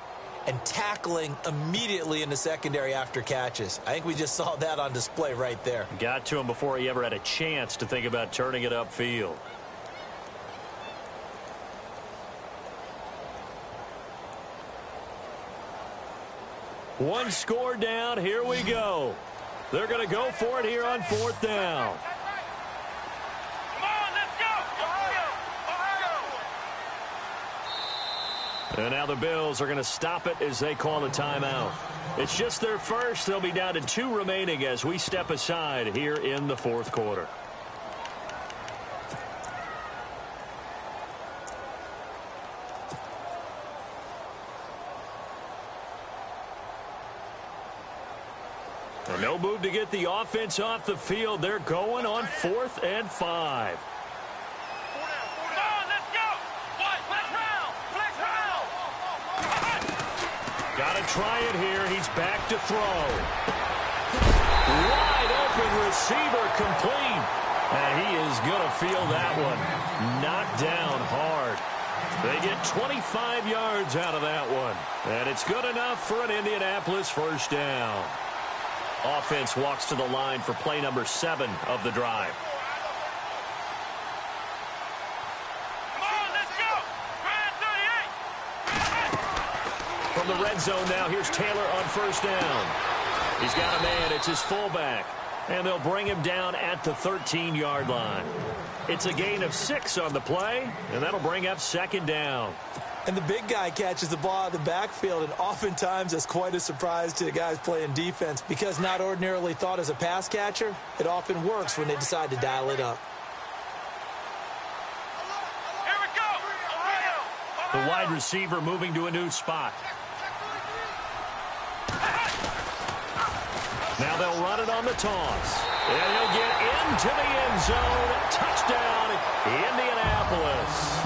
and tackling immediately in the secondary after catches. I think we just saw that on display right there. Got to him before he ever had a chance to think about turning it upfield. One score down. Here we go. They're going to go for it here on 4th down. Come on, let's go. Ohio. And now the Bills are going to stop it as they call a timeout. It's just their first. They'll be down to 2 remaining as we step aside here in the 4th quarter. No move to get the offense off the field. They're going on 4th and 5. Come on, let's go. White, flex round. Got to try it here. He's back to throw. Wide open receiver complete. And he is going to feel that one. Knocked down hard. They get 25 yards out of that one. And it's good enough for an Indianapolis first down. Offense walks to the line for play number 7 of the drive. Come on, let's go. Grand 38. From the red zone now, here's Taylor on first down. He's got a man. It's his fullback. And they'll bring him down at the 13-yard line. It's a gain of 6 on the play, and that'll bring up 2nd down. And the big guy catches the ball out of the backfield, and oftentimes that's quite a surprise to the guys playing defense because not ordinarily thought as a pass catcher, it often works when they decide to dial it up. Here we go. The wide receiver moving to a new spot. Now they'll run it on the toss. And he'll get into the end zone. Touchdown, Indianapolis.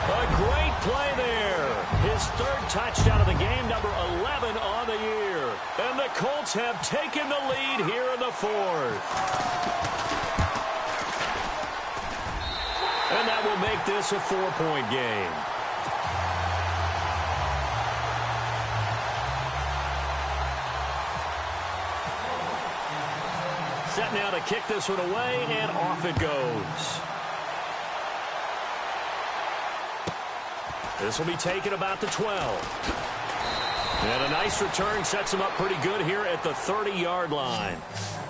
A great play there. His third touchdown of the game, number 11 on the year. And the Colts have taken the lead here in the fourth. And that will make this a 4-point game. Set now to kick this one away, and off it goes. This will be taken about the 12. And a nice return sets him up pretty good here at the 30-yard line.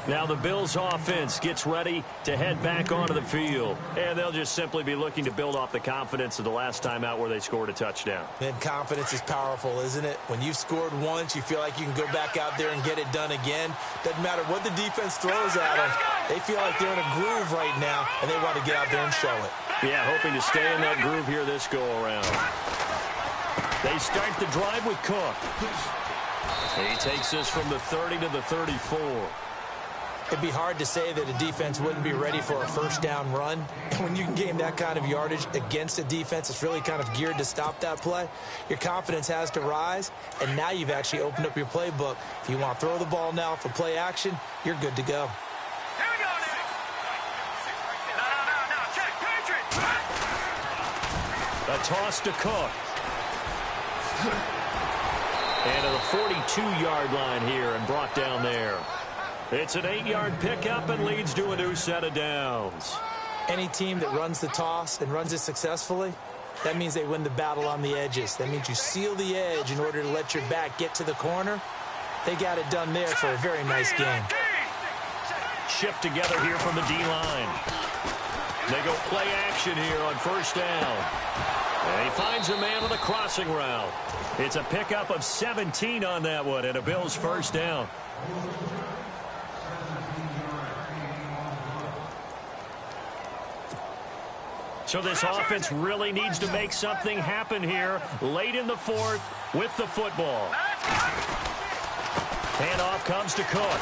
Now the Bills offense gets ready to head back onto the field. And they'll just simply be looking to build off the confidence of the last time out where they scored a touchdown. And confidence is powerful, isn't it? When you've scored once, you feel like you can go back out there and get it done again. Doesn't matter what the defense throws at them. They feel like they're in a groove right now, and they want to get out there and show it. Yeah, hoping to stay in that groove here this go-around. They start the drive with Cook. He takes this from the 30 to the 34. It'd be hard to say that a defense wouldn't be ready for a first down run. And when you can gain that kind of yardage against a defense that's really kind of geared to stop that play, your confidence has to rise, and now you've actually opened up your playbook. If you want to throw the ball now for play action, you're good to go. Here we go, Nick. No. Check, Patriot. A toss to Cook. And to the 42-yard line here and brought down there. It's an 8-yard pickup and leads to a new set of downs. Any team that runs the toss and runs it successfully, that means they win the battle on the edges. That means you seal the edge in order to let your back get to the corner. They got it done there for a very nice game. Shift together here from the D-line. They go play action here on first down. And he finds a man with a crossing route. It's a pickup of 17 on that one and a Bills first down. So this offense really needs to make something happen here late in the fourth with the football. Handoff comes to Cook.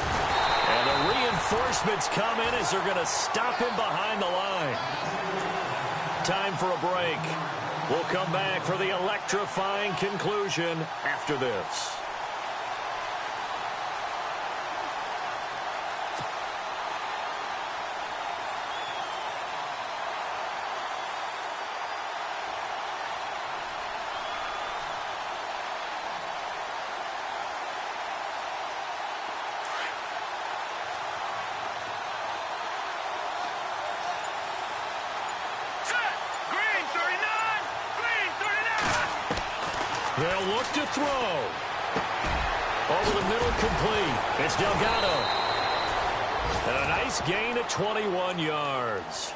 And the reinforcements come in as they're going to stop him behind the line. Time for a break. We'll come back for the electrifying conclusion after this. They'll look to throw. Over the middle, complete. It's Delgado. And a nice gain of 21 yards.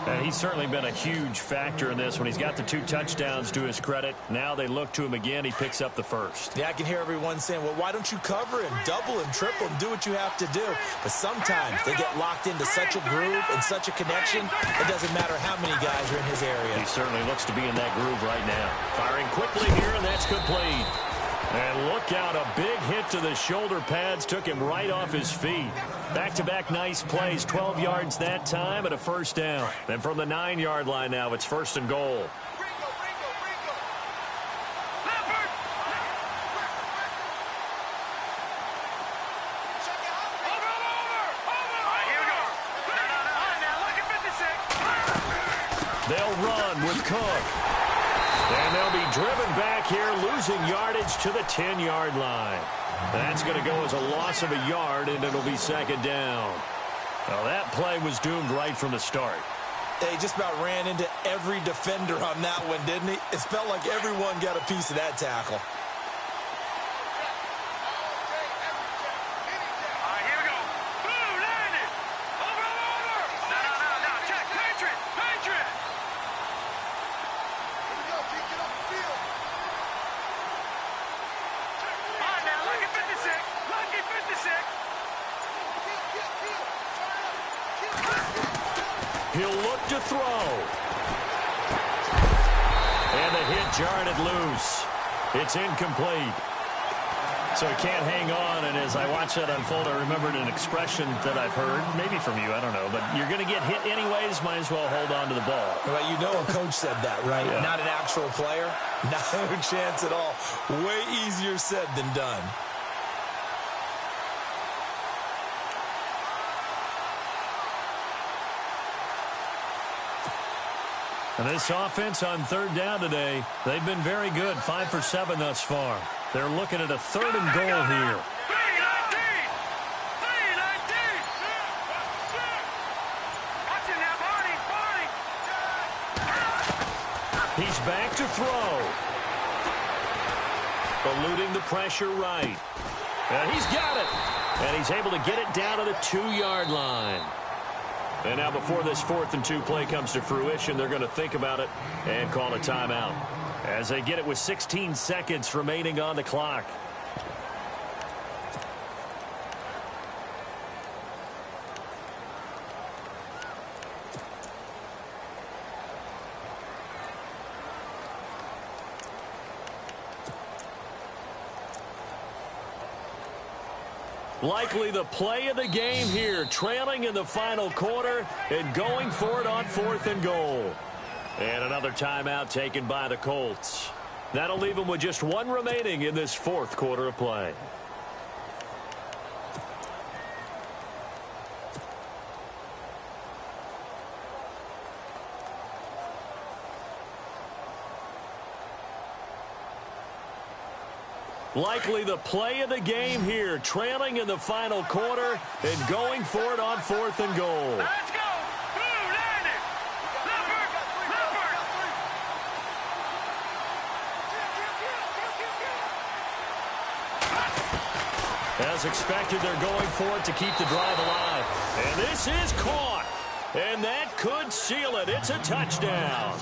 And he's certainly been a huge factor in this when he's got the 2 touchdowns to his credit. Now they look to him again. He picks up the first. Yeah, I can hear everyone saying, well, why don't you cover him, double him, triple him, do what you have to do. But sometimes they get locked into such a groove and such a connection, it doesn't matter how many guys are in his area. He certainly looks to be in that groove right now. Firing quickly here, and that's complete. And look out, a big hit to the shoulder pads took him right off his feet. Back-to-back nice plays, 12 yards that time and a first down. And from the 9-yard line now, it's first and goal. They'll run with Cook. And they'll be driven back here, losing yardage to the 10-yard line. That's going to go as a loss of a yard, and it'll be second down. Well, that play was doomed right from the start. They just about ran into every defender on that one, didn't he? It felt like everyone got a piece of that tackle. He'll look to throw. And the hit jarred it loose. It's incomplete. So he can't hang on, and as I watch that unfold, I remembered an expression that I've heard, maybe from you, I don't know, but you're going to get hit anyways, might as well hold on to the ball. Well, you know a coach said that, right? Yeah. Not an actual player. No chance at all. Way easier said than done. And this offense on third down today, they've been very good, 5 for 7 thus far. They're looking at a 3rd and goal here. 319! Watch it now, Barney! He's back to throw. Eluding the pressure right. And he's got it. And he's able to get it down to the 2-yard line. And now before this 4th and 2 play comes to fruition, they're going to think about it and call a timeout as they get it with 16 seconds remaining on the clock. Likely the play of the game here, trailing in the final quarter and going for it on 4th and goal. And another timeout taken by the Colts. That'll leave them with just 1 remaining in this 4th quarter of play. Likely the play of the game here, trailing in the final quarter and going for it on 4th and goal. Let's go! Blue, Landon! Leopard! Leopard! As expected, they're going for it to keep the drive alive. And this is caught. And that could seal it. It's a touchdown.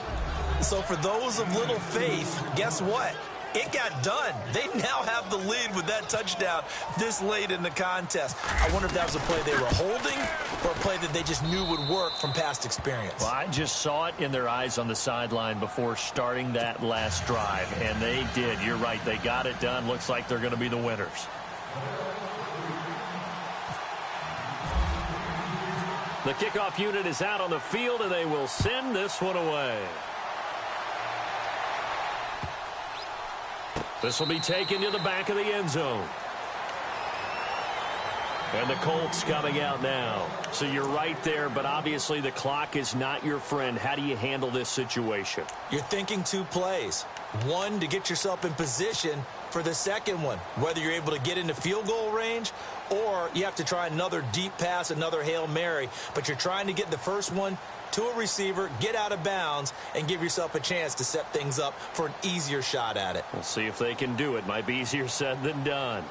So for those of little faith, guess what? It got done. They now have the lead with that touchdown this late in the contest. I wonder if that was a play they were holding or a play that they just knew would work from past experience. Well, I just saw it in their eyes on the sideline before starting that last drive, and they did. You're right. They got it done. Looks like they're going to be the winners. The kickoff unit is out on the field, and they will send this one away. This will be taken to the back of the end zone. And the Colts coming out now. So you're right there, but obviously the clock is not your friend. How do you handle this situation? You're thinking 2 plays. 1 to get yourself in position for the second one, whether you're able to get into field goal range or you have to try another deep pass, another Hail Mary. But you're trying to get the first one to a receiver, get out of bounds, and give yourself a chance to set things up for an easier shot at it. We'll see if they can do it. Might be easier said than done.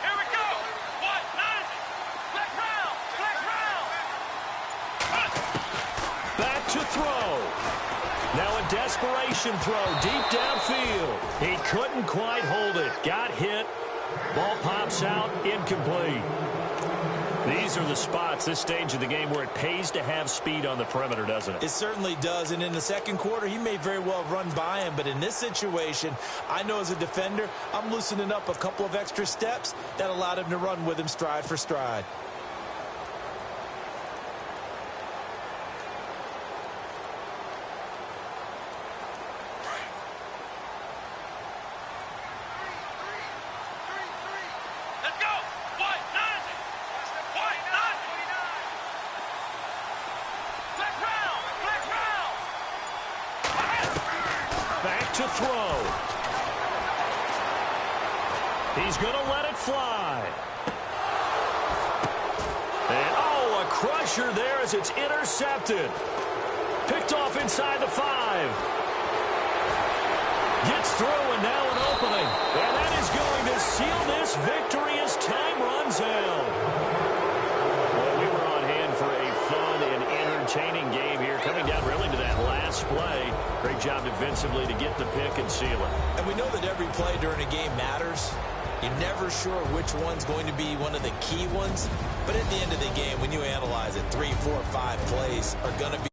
Here we go! What? 90! Flex round! Back to throw. Now a desperation throw deep downfield. He couldn't quite hold it. Got hit. Ball pops out. Incomplete. These are the spots, this stage of the game, where it pays to have speed on the perimeter, doesn't it? It certainly does. And in the second quarter, he may very well run by him. But in this situation, I know as a defender, I'm loosening up a couple of extra steps that allowed him to run with him stride for stride. Let's go! White, 90! White, 90! Flex round! Flex round! Back to throw. He's going to let it fly. And, oh, a crusher there as it's intercepted. Picked off inside the 5. Gets through and now an opening. And that is going to seal this victory as time runs out. Well, we were on hand for a fun and entertaining game here, coming down really to that last display. Great job defensively to get the pick and seal it. And we know that every play during a game matters. You're never sure which one's going to be one of the key ones. But at the end of the game, when you analyze it, 3, 4, 5 plays are going to be